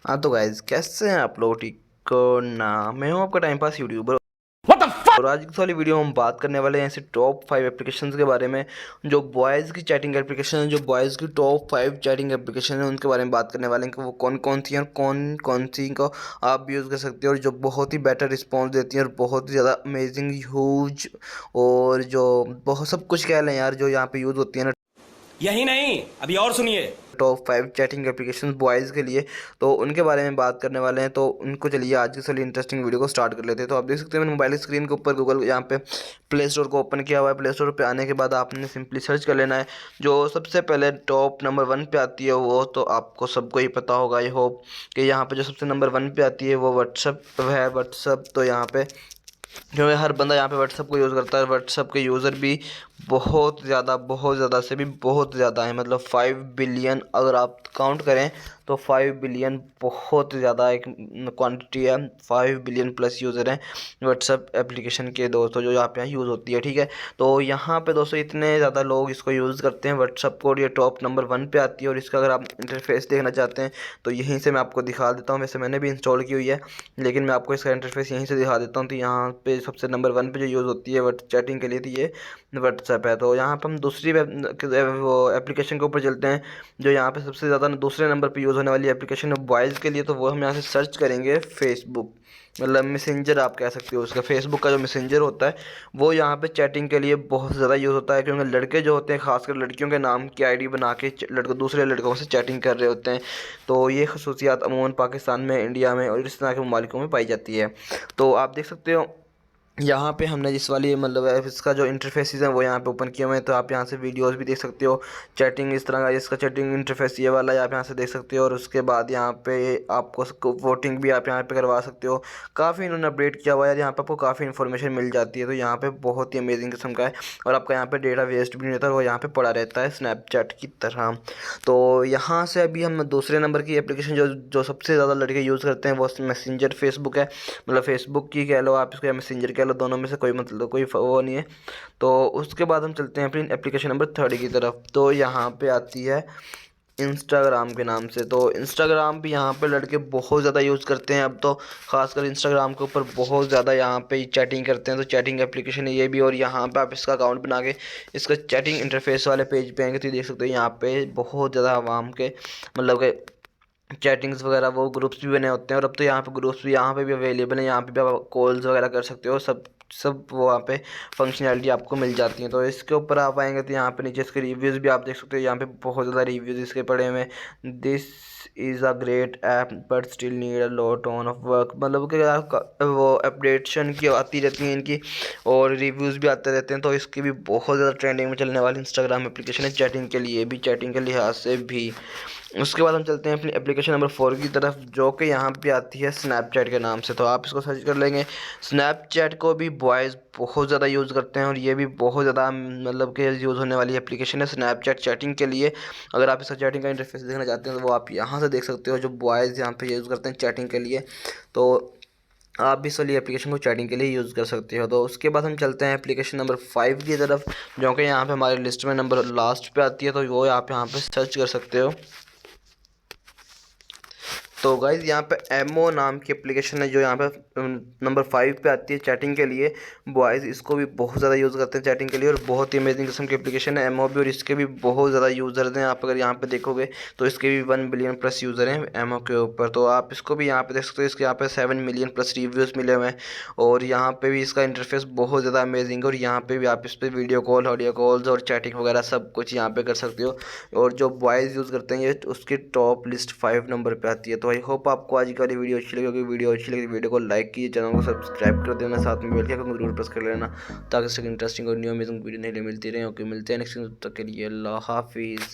हाँ तो गाइज कैसे हैं आप लोग? ठीक हो ना? मैं हूँ आपका टाइम पास यूट्यूबर। और आज की वाली वीडियो में हम बात करने वाले हैं ऐसे टॉप 5 एप्लीकेशंस के बारे में जो बॉयज़ की चैटिंग एप्लीकेशन है, जो बॉयज़ की टॉप 5 चैटिंग एप्लीकेशन है उनके बारे में बात करने वाले हैं कि वो कौन कौन सी हैं और कौन कौन सी को आप भी यूज़ कर सकते हो और जो बहुत ही बेटर रिस्पॉन्स देती हैं और बहुत ही ज़्यादा अमेजिंग ह्यूज और जो बहुत सब कुछ कह लें यार, जो यहाँ पे यूज़ होती है ना। यही नहीं, अभी और सुनिए। टॉप 5 चैटिंग एप्लीकेशन बॉयज़ के लिए, तो उनके बारे में बात करने वाले हैं। तो उनको चलिए आज की सारी इंटरेस्टिंग वीडियो को स्टार्ट कर लेते हैं। तो आप देख सकते हैं मेरे मोबाइल स्क्रीन के ऊपर गूगल यहाँ पे प्ले स्टोर को ओपन किया हुआ है। प्ले स्टोर पे आने के बाद आपने सिंपली सर्च कर लेना है। जो सबसे पहले टॉप नंबर 1 पे आती है वो तो आपको सबको ही पता होगा, आई होप कि यहाँ पे जो सबसे नंबर 1 पे आती है वो व्हाट्सअप है। व्हाट्सअप तो यहाँ पे जो है हर बंदा यहाँ पे व्हाट्सअप को यूज़ करता है। व्हाट्सअप के यूज़र भी बहुत ज़्यादा से भी बहुत ज़्यादा है, मतलब 5 बिलियन अगर आप काउंट करें तो 5 बिलियन बहुत ज़्यादा एक क्वांटिटी है। 5 बिलियन प्लस यूज़र हैं व्हाट्सअप एप्लीकेशन के दोस्तों, जो यहाँ पे यूज़ होती है। ठीक है, तो यहाँ पे दोस्तों इतने ज़्यादा लोग इसको यूज़ करते हैं व्हाट्सअप को, और ये टॉप नंबर 1 पे आती है। और इसका अगर आप इंटरफेस देखना चाहते हैं तो यहीं से मैं आपको दिखा देता हूँ। वैसे मैंने भी इंस्टॉल की हुई है, लेकिन मैं आपको इसका इंटरफेस यहीं से दिखा देता हूँ। तो यहाँ पे सबसे नंबर 1 पे जो यूज़ होती है चैटिंग के लिए तो ये व्हाट्सएप है। तो यहाँ पर हम दूसरी वो एप्लीकेशन के ऊपर चलते हैं जो यहाँ पे सबसे ज़्यादा दूसरे नंबर पे यूज़ होने वाली एप्लीकेशन है बॉयज़ के लिए। तो वो हम यहाँ से सर्च करेंगे फेसबुक, मतलब मैसेंजर आप कह सकते हो उसका। फेसबुक का जो मैसेंजर होता है वो यहाँ पे चैटिंग के लिए बहुत ज़्यादा यूज़ होता है, क्योंकि लड़के जो होते हैं खासकर लड़कियों के नाम की आईडी बना के लड़कों दूसरे लड़कों से चैटिंग कर रहे होते हैं। तो ये खसूसियात अमूमन पाकिस्तान में, इंडिया में और इस तरह के ममालिकों में पाई जाती है। तो आप देख सकते हो यहाँ पे हमने जिस वाली मतलब इसका जो इंटरफेस है वो यहाँ पे ओपन किए हुए हैं। तो आप यहाँ से वीडियोस भी देख सकते हो। चैटिंग इस तरह का इसका चैटिंग इंटरफेस ये वाला है, आप यहाँ से देख सकते हो। और उसके बाद यहाँ पे आपको वोटिंग भी आप यहाँ पे करवा सकते हो। काफ़ी इन्होंने अपडेट किया हुआ है, यहाँ पे आपको काफ़ी इन्फॉर्मेशन मिल जाती है। तो यहाँ पे बहुत ही अमेजिंग किस्म का है और आपका यहाँ पे डेटा वेस्ट भी नहीं होता, वो यहाँ पे पड़ा रहता है स्नैपचैट की तरह। तो यहाँ से अभी हम दूसरे नंबर की एप्लीकेशन जो जो सबसे ज़्यादा लड़के यूज़ करते हैं वो मैसेंजर फेसबुक है। मतलब फेसबुक की कह लो आप इसको या मैसेंजर कह लो, दोनों में से कोई मतलब कोई वो नहीं है। तो उसके बाद हम चलते हैं अपनी एप्लीकेशन नंबर 3 की तरफ। तो यहाँ पे आती है इंस्टाग्राम के नाम से। तो इंस्टाग्राम भी यहाँ पे लड़के बहुत ज़्यादा यूज़ करते हैं अब तो, खासकर इंस्टाग्राम के ऊपर बहुत ज़्यादा यहाँ पे चैटिंग करते हैं। तो चैटिंग एप्लीकेशन है ये भी, और यहाँ पे आप इसका अकाउंट बना के इसका चैटिंग इंटरफेस वाले पेज पे आएंगे तो ये देख सकते हो यहाँ पे बहुत ज़्यादा आवाम के मतलब के चैटिंग्स वगैरह वो ग्रुप्स भी बने होते हैं। और अब तो यहाँ पे ग्रुप्स भी यहाँ पे भी अवेलेबल है, यहाँ पे भी आप कॉल्स वगैरह कर सकते हो। सब सब वो वहाँ पे फंक्शनैलिटी आपको मिल जाती है। तो इसके ऊपर आप आएंगे तो यहाँ पे नीचे इसके रिव्यूज़ भी आप देख सकते हो। यहाँ पे बहुत ज़्यादा रिव्यूज़ इसके पड़े हुए हैं। This is a great app but still need a lot on off work, मतलब कि वो अपडेशन की आती रहती हैं इनकी और रिव्यूज़ भी आते रहते हैं। तो इसकी भी बहुत ज़्यादा ट्रेंडिंग में चलने वाली इंस्टाग्राम एप्लीकेशन है चैटिंग के लिए भी, चैटिंग के लिहाज से भी। उसके बाद हम चलते हैं अपनी एप्लीकेशन नंबर 4 की तरफ, जो कि यहाँ पे आती है स्नैपचैट के नाम से। तो आप इसको सर्च कर लेंगे। स्नैपचैट को भी बॉयज़ बहुत ज़्यादा यूज़ करते हैं और ये भी बहुत ज़्यादा मतलब कि यूज़ होने वाली एप्लीकेशन है स्नैपचैट चैटिंग के लिए। अगर आप इसका चैटिंग का इंटरफेस देखना चाहते हैं तो वो आप यहाँ से देख सकते हो, जो बॉयज़ यहाँ पे यूज़ करते हैं चैटिंग के लिए। तो आप भी इस वाली एप्लीकेशन को चैटिंग के लिए यूज़ कर सकते हो। तो उसके बाद हम चलते हैं एप्लीकेशन नंबर 5 की तरफ, जो कि यहाँ पे हमारी लिस्ट में नंबर लास्ट पे आती है। तो वो आप यहाँ पे सर्च कर सकते हो। तो गाइज़ यहाँ पे एमओ नाम की एप्लीकेशन है जो यहाँ पे नंबर 5 पे आती है चैटिंग के लिए। बॉयज़ इसको भी बहुत ज़्यादा यूज़ करते हैं चैटिंग के लिए और बहुत ही अमेजिंग किस्म की एप्लीकेशन है एमओ भी। और इसके भी बहुत ज़्यादा यूज़र्स हैं, आप अगर यहाँ पे देखोगे तो इसके भी 1 बिलियन प्लस यूज़र हैं एमओ के ऊपर। तो आप इसको भी यहाँ पे देख सकते हो, इसके यहाँ पे 7 मिलियन प्लस रिव्यूज़ मिले हुए हैं। और यहाँ पे भी इसका इंटरफेस बहुत ज़्यादा अमेजिंग है और यहाँ पे भी आप इस पर वीडियो कॉल, ऑडियो कॉल्स और चैटिंग वगैरह सब कुछ यहाँ पे कर सकते हो। और जो बॉयज़ यूज़ करते हैं ये उसकी टॉप लिस्ट 5 नंबर पे आती है। तो आई होप आपको आज की वाली वीडियो अच्छी लगी होगी। वीडियो अच्छी लगी वीडियो को लाइक कीजिए, चैनल को सब्सक्राइब कर देना, साथ में बेल के आइकन को जरूर प्रेस कर लेना ताकि इंटरेस्टिंग और न्यू अमेजिंग वीडियो नहीं मिलती रहे। ओके, मिलते हैं नेक्स्ट, तब तक के लिए अल्लाह हाफिज़।